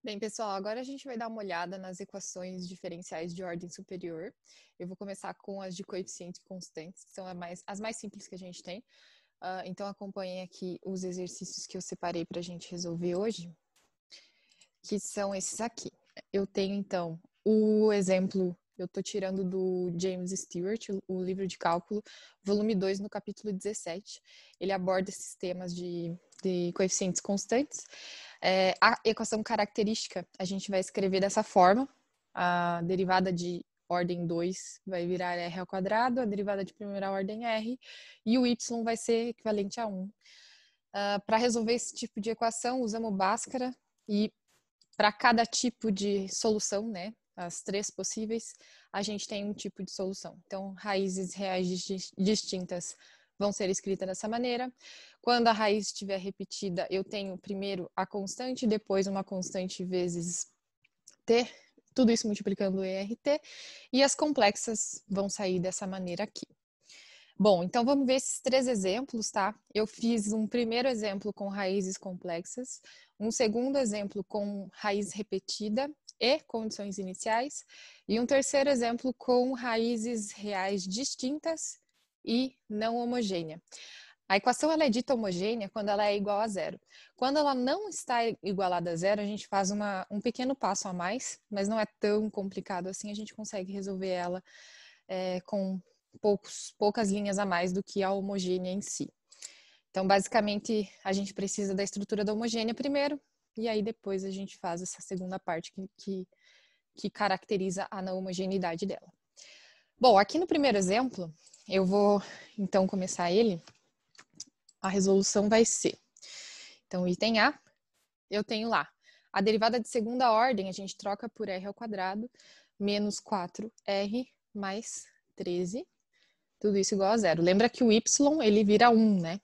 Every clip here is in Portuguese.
Bem, pessoal, agora a gente vai dar uma olhada nas equações diferenciais de ordem superior. Eu vou começar com as de coeficientes constantes, que são as mais simples que a gente tem. Então, acompanhem aqui os exercícios que eu separei para a gente resolver hoje, que são esses aqui. Eu tenho, então, o exemplo, eu estou tirando do James Stewart, o livro de cálculo, volume 2, no capítulo 17. Ele aborda esses temas de coeficientes constantes. A equação característica a gente vai escrever dessa forma: a derivada de ordem 2 vai virar r ao quadrado, a derivada de primeira ordem r, e o y vai ser equivalente a 1. Para resolver esse tipo de equação, usamos Bhaskara, e para cada tipo de solução, né, as três possíveis, a gente tem um tipo de solução. Então, raízes reais distintas vão ser escritas dessa maneira. Quando a raiz estiver repetida, eu tenho primeiro a constante, depois uma constante vezes t, tudo isso multiplicando ERT, e as complexas vão sair dessa maneira aqui. Bom, então vamos ver esses três exemplos, tá? Eu fiz um primeiro exemplo com raízes complexas, um segundo exemplo com raiz repetida e condições iniciais, e um terceiro exemplo com raízes reais distintas e não homogênea. A equação ela é dita homogênea quando ela é igual a zero. Quando ela não está igualada a zero, a gente faz um pequeno passo a mais, mas não é tão complicado assim, a gente consegue resolver ela com poucas linhas a mais do que a homogênea em si. Então, basicamente, a gente precisa da estrutura da homogênea primeiro, e aí depois a gente faz essa segunda parte que caracteriza a não homogeneidade dela. Bom, aqui no primeiro exemplo, eu vou então começar ele. A resolução vai ser, então, item A, eu tenho lá a derivada de segunda ordem, a gente troca por r ao quadrado, menos 4r mais 13, tudo isso igual a zero. Lembra que o y, ele vira 1, né?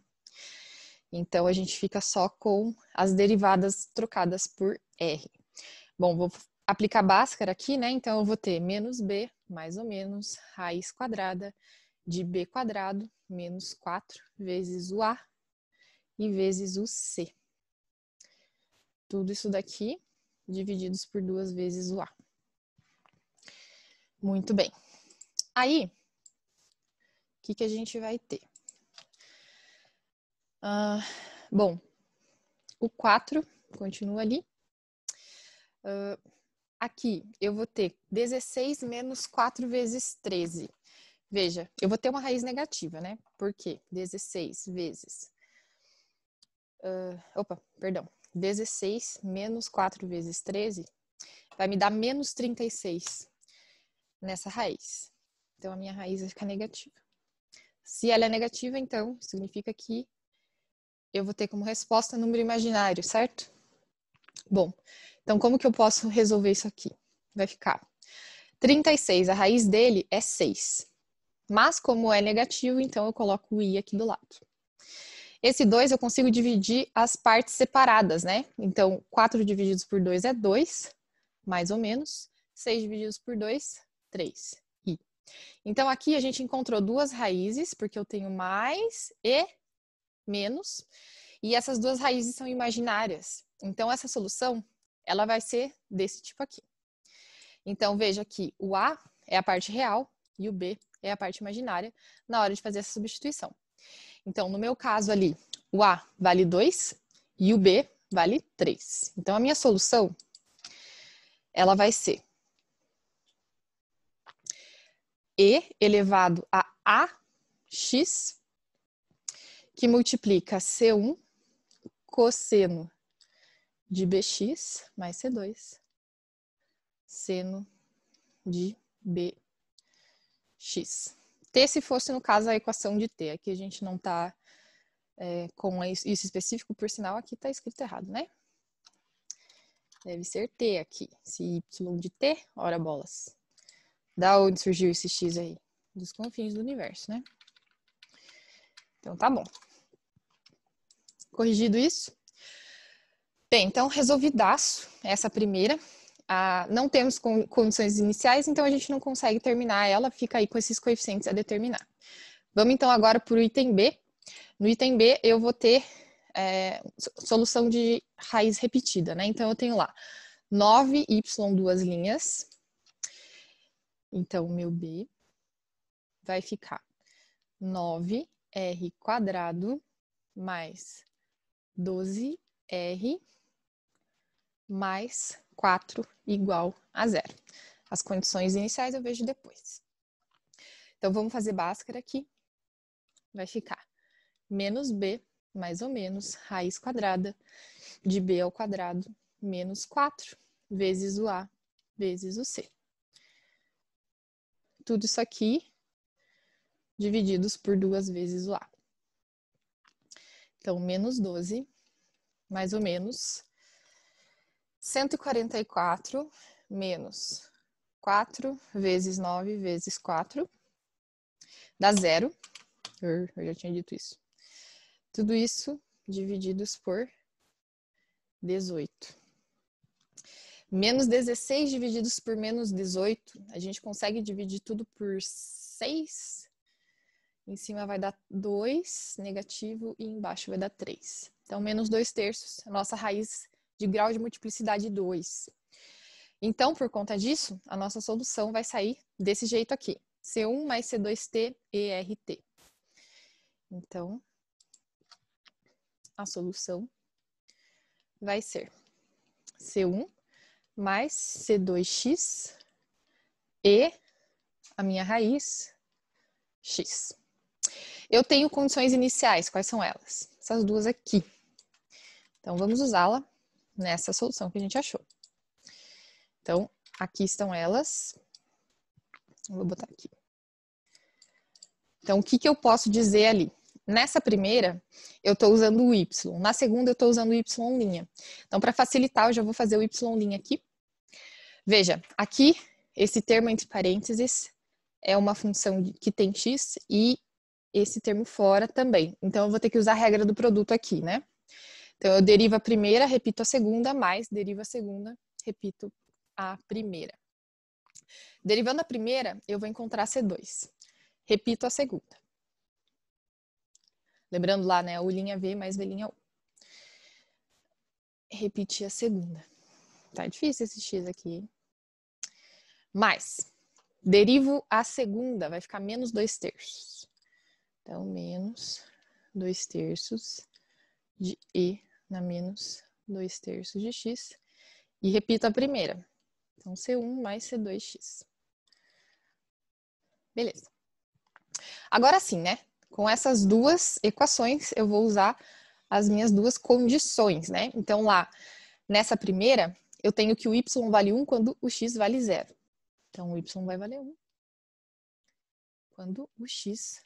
Então, a gente fica só com as derivadas trocadas por r. Bom, vou aplicar Bhaskara aqui, né? Então, eu vou ter menos b, mais ou menos, raiz quadrada de b quadrado, menos 4 vezes o a e vezes o c. Tudo isso daqui divididos por 2 vezes o a. Muito bem. Aí, o que a gente vai ter? Bom, o 4 continua ali. Aqui, eu vou ter 16 menos 4 vezes 13. Veja, eu vou ter uma raiz negativa, né? Por quê? 16 vezes... 16 menos 4 vezes 13 vai me dar menos 36 nessa raiz. Então, a minha raiz vai ficar negativa. Se ela é negativa, então, significa que eu vou ter como resposta número imaginário, certo? Bom, então como que eu posso resolver isso aqui? Vai ficar 36, a raiz dele é 6. Mas como é negativo, então eu coloco o i aqui do lado. Esse 2 eu consigo dividir as partes separadas, né? Então, 4 divididos por 2 é 2, mais ou menos. 6 divididos por 2, 3. I. Então, aqui a gente encontrou duas raízes, porque eu tenho mais e menos. E essas duas raízes são imaginárias. Então, essa solução, ela vai ser desse tipo aqui. Então, veja que o A é a parte real e o B é a parte imaginária na hora de fazer essa substituição. Então, no meu caso ali, o A vale 2 e o B vale 3. Então, a minha solução, ela vai ser E elevado a AX, que multiplica C1 cosseno de BX mais C2, seno de BX. T se fosse, no caso, a equação de T. Aqui a gente não está com isso específico, por sinal, aqui está escrito errado, né? Deve ser T aqui. Esse Y de T, ora bolas. Da onde surgiu esse X aí? Dos confins do universo, né? Então, tá bom. Corrigido isso? Bem, então, resolvidaço essa primeira. Não temos condições iniciais, então a gente não consegue terminar ela, fica aí com esses coeficientes a determinar. Vamos então agora para o item B. No item B eu vou ter solução de raiz repetida, né? Então eu tenho lá 9y duas linhas. Então, o meu B vai ficar 9r quadrado mais 12r mais 4 igual a zero. As condições iniciais eu vejo depois. Então, vamos fazer Bhaskara aqui. Vai ficar menos b, mais ou menos, raiz quadrada de b ao quadrado, menos 4, vezes o a, vezes o c. Tudo isso aqui divididos por 2 vezes o a. Então, menos 12, mais ou menos, 144 menos 4 vezes 9 vezes 4, dá zero. Eu já tinha dito isso. Tudo isso divididos por 18. Menos 16 divididos por menos 18, a gente consegue dividir tudo por 6. Em cima vai dar 2, negativo, e embaixo vai dar 3. Então, menos 2/3, a nossa raiz de grau de multiplicidade 2. Então, por conta disso, a nossa solução vai sair desse jeito aqui. C1 mais C2T ERT. Então, a solução vai ser C1 mais C2x e a minha raiz x. Eu tenho condições iniciais, quais são elas? Essas duas aqui. Então, vamos usá-la nessa solução que a gente achou. Então, aqui estão elas. Eu vou botar aqui. Então, o que eu posso dizer ali? Nessa primeira, eu estou usando o y. Na segunda, eu estou usando o y'. Então, para facilitar, eu já vou fazer o y' aqui. Veja, aqui, esse termo entre parênteses é uma função que tem x e esse termo fora também. Então, eu vou ter que usar a regra do produto aqui, né? Então, eu derivo a primeira, repito a segunda, mais derivo a segunda, repito a primeira. Derivando a primeira, eu vou encontrar C2. Repito a segunda. Lembrando lá, né? U' V mais V'. Repetir a segunda. Tá difícil esse x aqui, hein? Mais. Derivo a segunda, vai ficar menos 2/3. Então, menos 2/3 de E na menos 2/3 de X. E repito a primeira. Então, C1 mais C2X. Beleza. Agora sim, né? Com essas duas equações, eu vou usar as minhas duas condições, né? Então, lá, nessa primeira, eu tenho que o y vale 1 quando o x vale 0. Então, o y vai valer 1 quando o x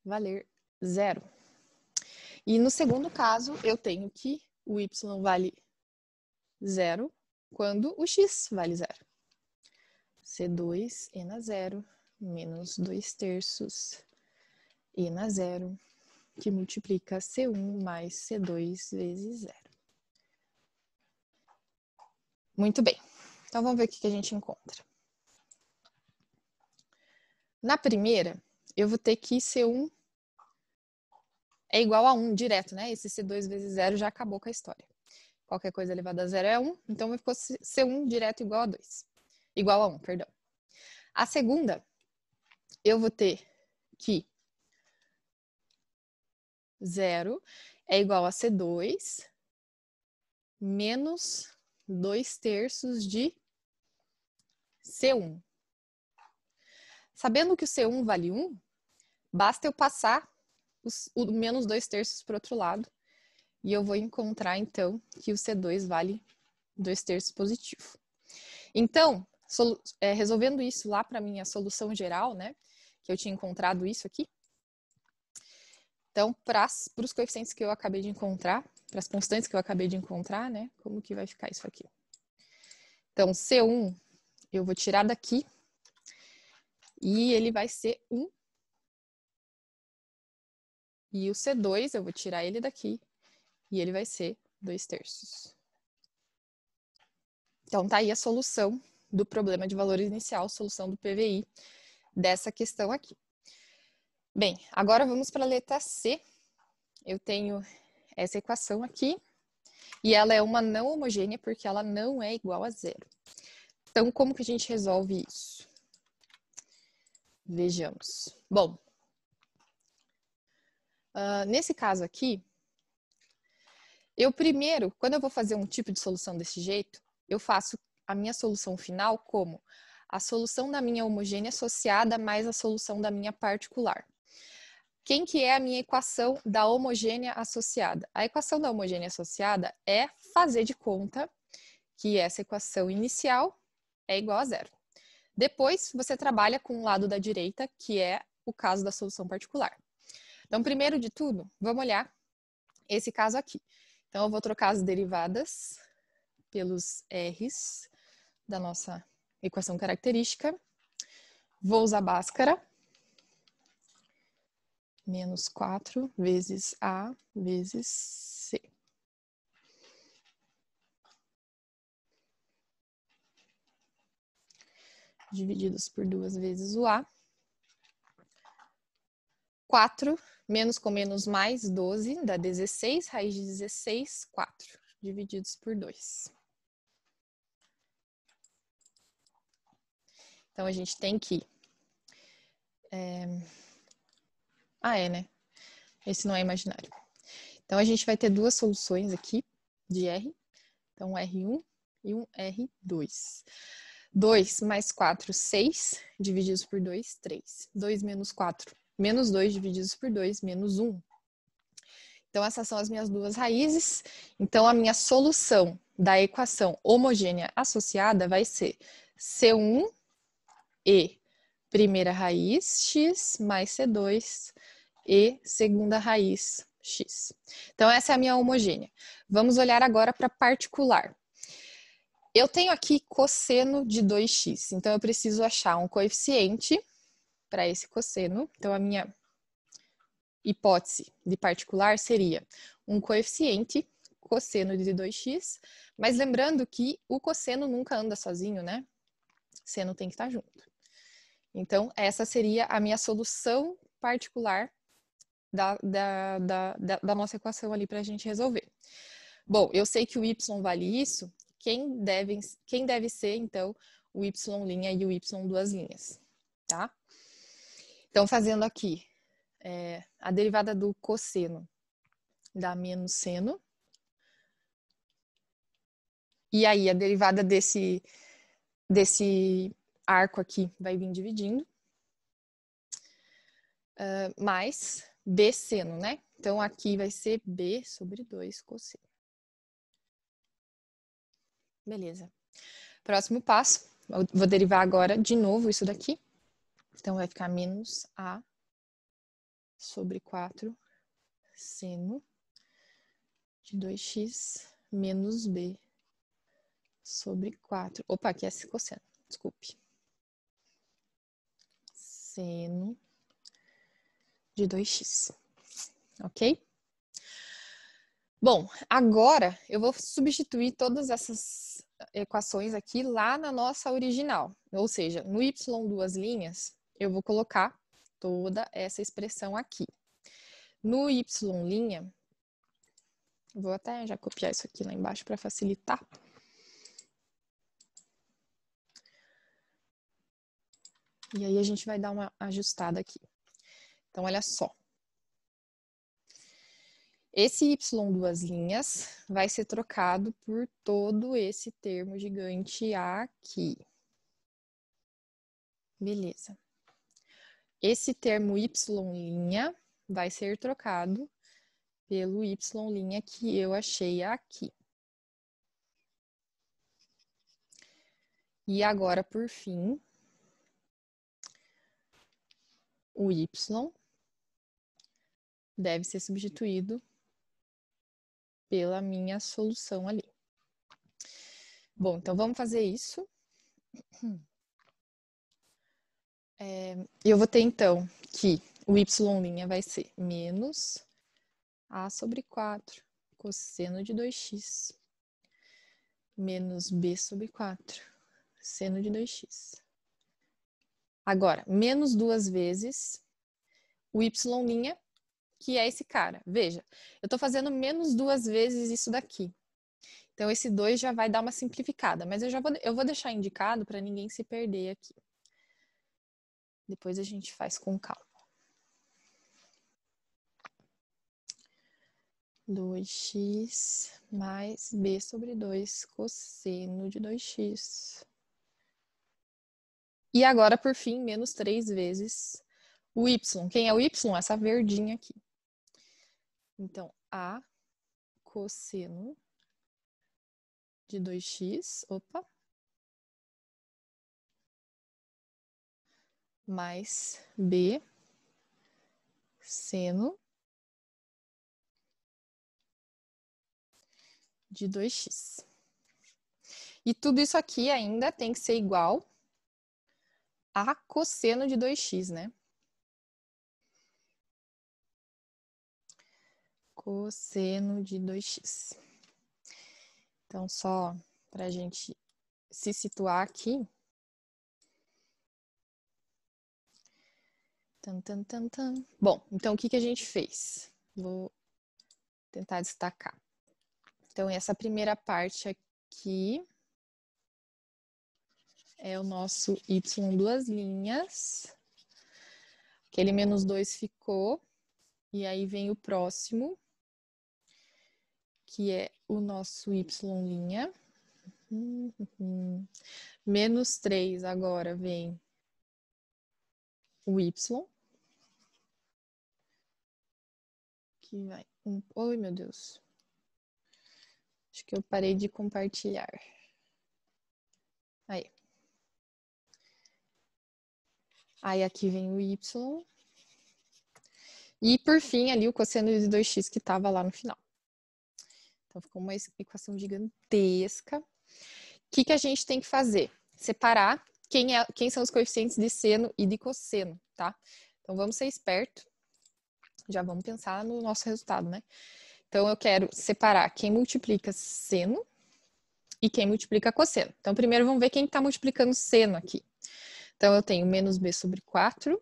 valer 0. E no segundo caso, eu tenho que o y vale 0 quando o x vale 0. C2 e na 0 menos 2/3 e na 0, que multiplica C1 mais C2 vezes 0. Muito bem. Então, vamos ver o que a gente encontra. Na primeira, eu vou ter que C1 é igual a 1 direto, né? Esse C2 vezes 0 já acabou com a história. Qualquer coisa elevada a 0 é 1, então ficou C1 direto igual a 2. Igual a 1, perdão. A segunda, eu vou ter que 0 é igual a C2 menos 2/3 de C1. Sabendo que o C1 vale 1, basta eu passar o menos 2/3 para o outro lado e eu vou encontrar, então, que o C2 vale 2/3 positivo. Então, resolvendo isso lá para a minha solução geral, né, que eu tinha encontrado isso aqui. Então, para os coeficientes que eu acabei de encontrar, para as constantes que eu acabei de encontrar, né, como que vai ficar isso aqui? Então, C1 eu vou tirar daqui e ele vai ser 1. E o C2 eu vou tirar ele daqui e ele vai ser 2/3. Então, tá aí a solução do problema de valor inicial, solução do PVI dessa questão aqui. Bem, agora vamos para a letra C. Eu tenho essa equação aqui E ela é uma não homogênea porque ela não é igual a zero. Então, como que a gente resolve isso? Vejamos. Bom, nesse caso aqui, eu primeiro, quando eu vou fazer um tipo de solução desse jeito, eu faço a minha solução final como a solução da minha homogênea associada mais a solução da minha particular. Quem que é a minha equação da homogênea associada? A equação da homogênea associada é fazer de conta que essa equação inicial é igual a zero. Depois, você trabalha com o lado da direita, que é o caso da solução particular. Então, primeiro de tudo, vamos olhar esse caso aqui. Então, eu vou trocar as derivadas pelos R's da nossa equação característica. Vou usar Bhaskara. Menos 4 vezes A vezes C. Divididos por 2 vezes o A. 4 menos com menos mais 12 dá 16, raiz de 16, 4, divididos por 2. Então, a gente tem que... né? Esse não é imaginário. Então, a gente vai ter duas soluções aqui de R. Então, um R1 e um R2. 2 mais 4, 6, divididos por 2, 3. 2 menos 4, menos 2 divididos por 2, menos 1. Então, essas são as minhas duas raízes. Então, a minha solução da equação homogênea associada vai ser C1 e primeira raiz x mais C2 e segunda raiz x. Então, essa é a minha homogênea. Vamos olhar agora para particular. Eu tenho aqui cosseno de 2x, então eu preciso achar um coeficiente para esse cosseno. Então, a minha hipótese de particular seria um coeficiente cosseno de 2x, mas lembrando que o cosseno nunca anda sozinho, né? Seno tem que estar junto. Então, essa seria a minha solução particular da nossa equação ali para a gente resolver. Bom, eu sei que o y vale isso, quem deve ser, então, o y' e o y duas linhas, tá? Então, fazendo aqui, a derivada do cosseno dá menos seno. E aí, a derivada desse arco aqui vai vir dividindo. Mais b seno, né? Então, aqui vai ser b sobre 2 cosseno. Beleza. Próximo passo, eu vou derivar agora de novo isso daqui. Então, vai ficar menos a sobre 4 seno de 2x menos b sobre 4. Opa, aqui é cosseno, desculpe. Seno de 2x. Ok? Bom, agora eu vou substituir todas essas equações aqui lá na nossa original. Ou seja, no y duas linhas, eu vou colocar toda essa expressão aqui. No y', vou até já copiar isso aqui lá embaixo para facilitar. E aí a gente vai dar uma ajustada aqui. Então, olha só. Esse y duas linhas vai ser trocado por todo esse termo gigante aqui. Beleza. Esse termo y' vai ser trocado pelo y' que eu achei aqui. E agora, por fim, o y deve ser substituído pela minha solução ali. Bom, então vamos fazer isso. Eu vou ter, então, que o y' vai ser menos a sobre 4 cosseno de 2x menos b sobre 4 seno de 2x. Agora, menos duas vezes o y', que é esse cara. Veja, eu estou fazendo menos duas vezes isso daqui. Então, esse 2 já vai dar uma simplificada, mas eu vou deixar indicado para ninguém se perder aqui. Depois a gente faz com calma. 2x mais b sobre 2 cosseno de 2x. E agora, por fim, menos 3 vezes o y. Quem é o y? Essa verdinha aqui. Então, a cosseno de 2x, opa, mais b seno de 2x. E tudo isso aqui ainda tem que ser igual a cosseno de 2x, né? Cosseno de 2x. Então, só para a gente se situar aqui. Bom, então o que a gente fez? Vou tentar destacar. Então, essa primeira parte aqui é o nosso y duas linhas. Aquele menos 2 ficou. E aí vem o próximo, que é o nosso y'. Menos 3 agora vem o y. Que vai... Oi, meu Deus. Acho que eu parei de compartilhar. Aí. Aí aqui vem o y. E por fim ali o cosseno de 2x que estava lá no final. Então ficou uma equação gigantesca. O que a gente tem que fazer? Separar quem são os coeficientes de seno e de cosseno, tá? Então vamos ser esperto. Já vamos pensar no nosso resultado, né? Então eu quero separar quem multiplica seno e quem multiplica cosseno. Então primeiro vamos ver quem está multiplicando seno aqui. Então eu tenho menos b sobre 4.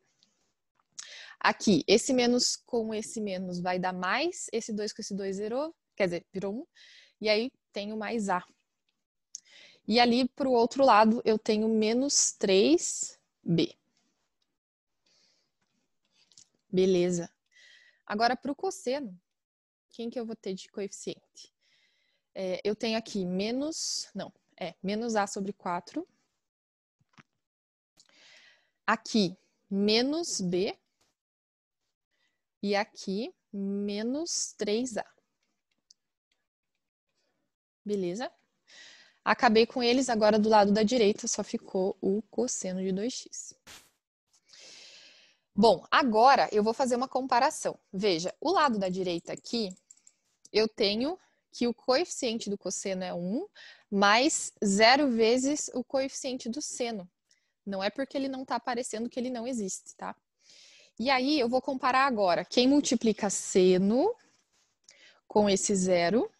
Aqui, esse menos com esse menos vai dar mais, esse 2 com esse 2 zerou, quer dizer, virou 1. E aí tenho mais a. E ali para o outro lado eu tenho menos 3b. Beleza. Agora para o cosseno, quem que eu vou ter de coeficiente? Eu tenho aqui menos a sobre 4. Aqui, menos b. E aqui, menos 3a. Beleza? Acabei com eles, agora do lado da direita só ficou o cosseno de 2x. Bom, agora eu vou fazer uma comparação. Veja, o lado da direita aqui, eu tenho que o coeficiente do cosseno é 1, mais 0 vezes o coeficiente do seno. Não é porque ele não está aparecendo que ele não existe, tá? E aí eu vou comparar agora quem multiplica seno com esse 0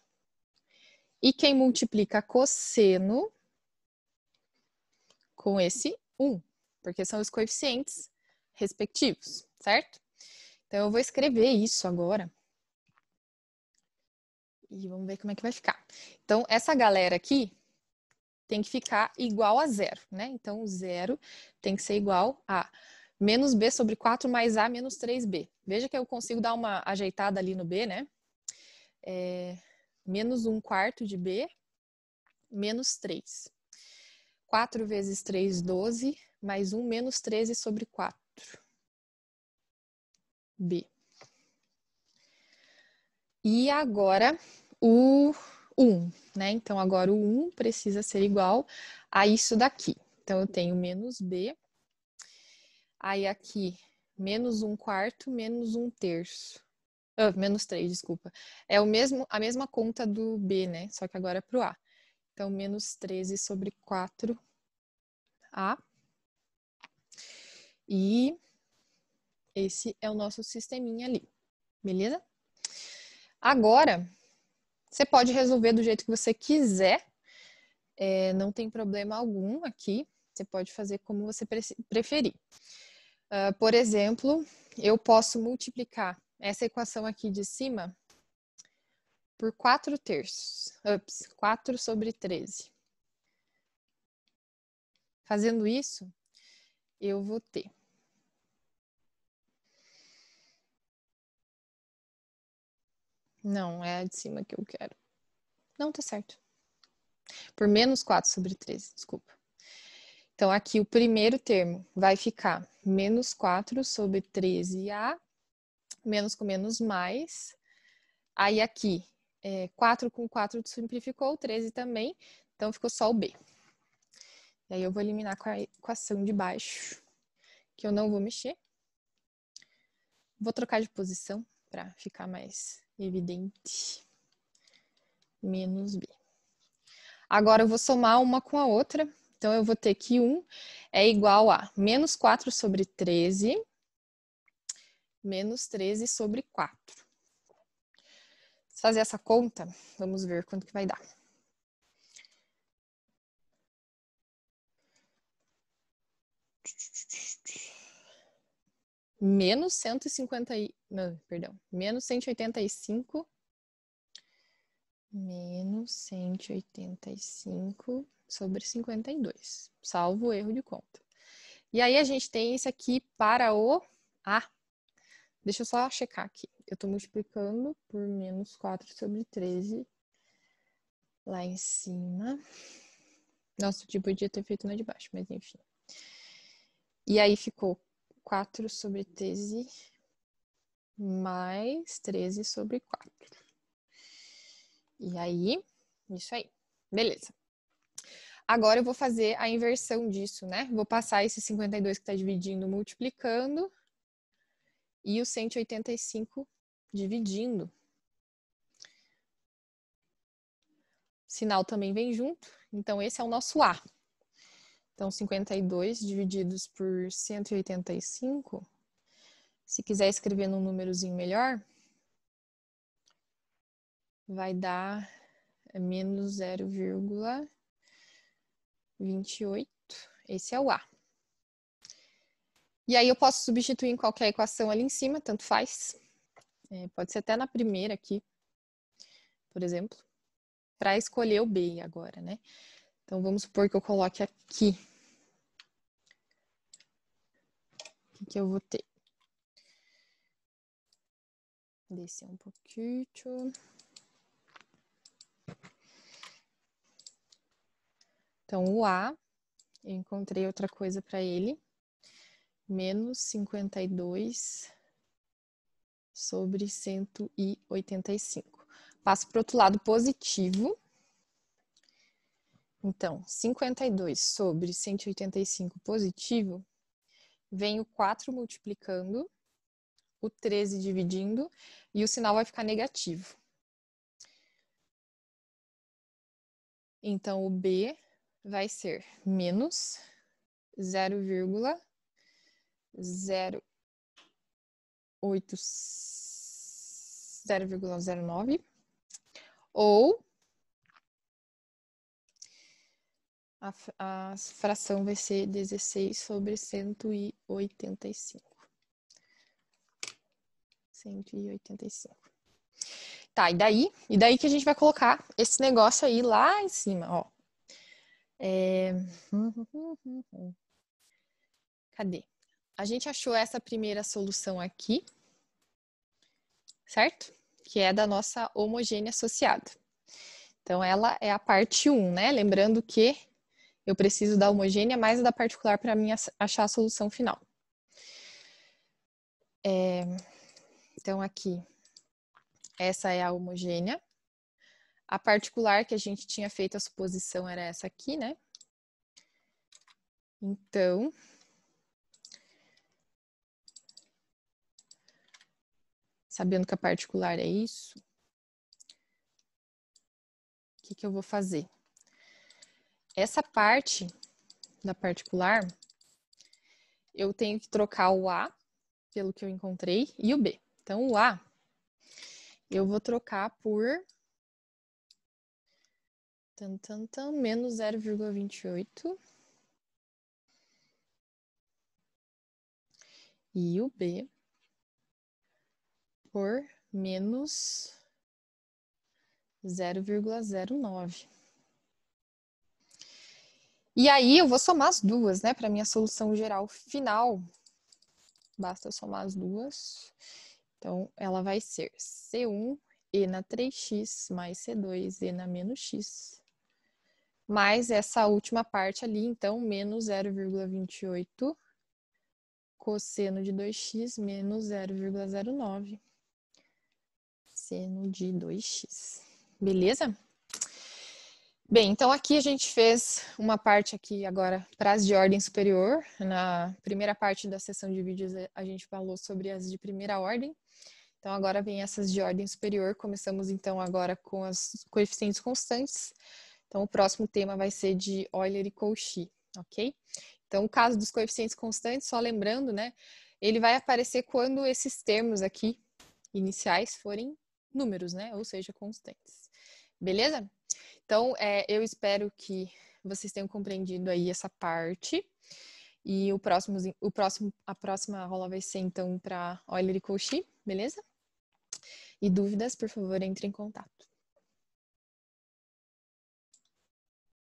e quem multiplica cosseno com esse 1, porque são os coeficientes respectivos, certo? Então eu vou escrever isso agora. E vamos ver como é que vai ficar. Então, essa galera aqui tem que ficar igual a 0, né? Então, o 0 tem que ser igual a menos b sobre 4 mais a menos 3b. Veja que eu consigo dar uma ajeitada ali no b, né? Menos 1 quarto de b, menos 3. 4 vezes 3, 12, mais 1, menos 13 sobre 4. B. E agora o 1, né? Então, agora o 1 precisa ser igual a isso daqui. Então, eu tenho menos b. Aí, aqui, menos 1 quarto, menos 1 terço. Menos 3, desculpa. É a mesma conta do b, né? Só que agora é pro a. Então, menos 13 sobre 4a. E esse é o nosso sisteminha ali. Beleza? Agora, você pode resolver do jeito que você quiser. Não tem problema algum aqui. Você pode fazer como você preferir. Por exemplo, eu posso multiplicar essa equação aqui de cima por 4/3. Ups, 4/13. Fazendo isso, eu vou ter não, é a de cima que eu quero. Não, tá certo. Por menos 4/13, desculpa. Então, aqui o primeiro termo vai ficar menos 4/13A, menos com menos mais. Aí aqui, 4 com 4 simplificou, 13 também, então ficou só o B. E aí eu vou eliminar com a equação de baixo, que eu não vou mexer. Vou trocar de posição para ficar mais evidente. Menos B. Agora eu vou somar uma com a outra. Então, eu vou ter que 1 é igual a menos 4/13 menos 13/4. Se fazer essa conta, vamos ver quanto que vai dar. Menos 150 não, perdão, menos 185 menos 185/52, salvo o erro de conta. E aí a gente tem esse aqui para o A. Deixa eu só checar aqui. Eu estou multiplicando por menos 4/13 lá em cima. Nossa, eu podia ter feito na de baixo, mas enfim. E aí ficou 4/13 mais 13/4. E aí, isso aí. Beleza. Agora eu vou fazer a inversão disso, né? Vou passar esse 52 que está dividindo, multiplicando, e o 185 dividindo. Sinal também vem junto, então esse é o nosso A. Então, 52 divididos por 185, se quiser escrever num númerozinho melhor, vai dar menos 0,28. Esse é o A. E aí eu posso substituir em qualquer equação ali em cima, tanto faz. Pode ser até na primeira aqui, por exemplo, para escolher o B agora, né? Então, vamos supor que eu coloque aqui. O que eu vou ter? Descer um pouquinho. Então, o A, eu encontrei outra coisa para ele. Menos 52/185. Passo para o outro lado positivo. Então, 52/185 positivo, vem o 4 multiplicando, o 13 dividindo, e o sinal vai ficar negativo. Então, o B vai ser menos 0,09, ou a fração vai ser 16/185. 185. Tá, e daí que a gente vai colocar esse negócio aí lá em cima, ó. Cadê? A gente achou essa primeira solução aqui, certo? Que é da nossa homogênea associada. Então, ela é a parte 1, né? Lembrando que eu preciso da homogênea mais a da particular para mim achar a solução final. Então, aqui, essa é a homogênea. A particular que a gente tinha feito a suposição era essa aqui, né? Então, sabendo que a particular é isso, o que eu vou fazer? Essa parte da particular, eu tenho que trocar o A, pelo que eu encontrei, e o B. Então, o A, eu vou trocar por menos 0,28. E o B por menos 0,09. E aí eu vou somar as duas, né, para minha solução geral final. Basta somar as duas. Então, ela vai ser C1 e na 3x mais C2 e na menos x. Mais essa última parte ali, então, menos 0,28 cosseno de 2x menos 0,09 seno de 2x. Beleza? Bem, então aqui a gente fez uma parte aqui agora para as de ordem superior. Na primeira parte da sessão de vídeos a gente falou sobre as de primeira ordem. Então agora vem essas de ordem superior. Começamos então agora com as coeficientes constantes. Então o próximo tema vai ser de Euler e Cauchy, ok? Então o caso dos coeficientes constantes, só lembrando, né? Ele vai aparecer quando esses termos aqui iniciais forem números, né? Ou seja, constantes. Beleza? Então, eu espero que vocês tenham compreendido aí essa parte. E a próxima aula vai ser, então, para Euler e Cauchy, beleza? E dúvidas, por favor, entre em contato.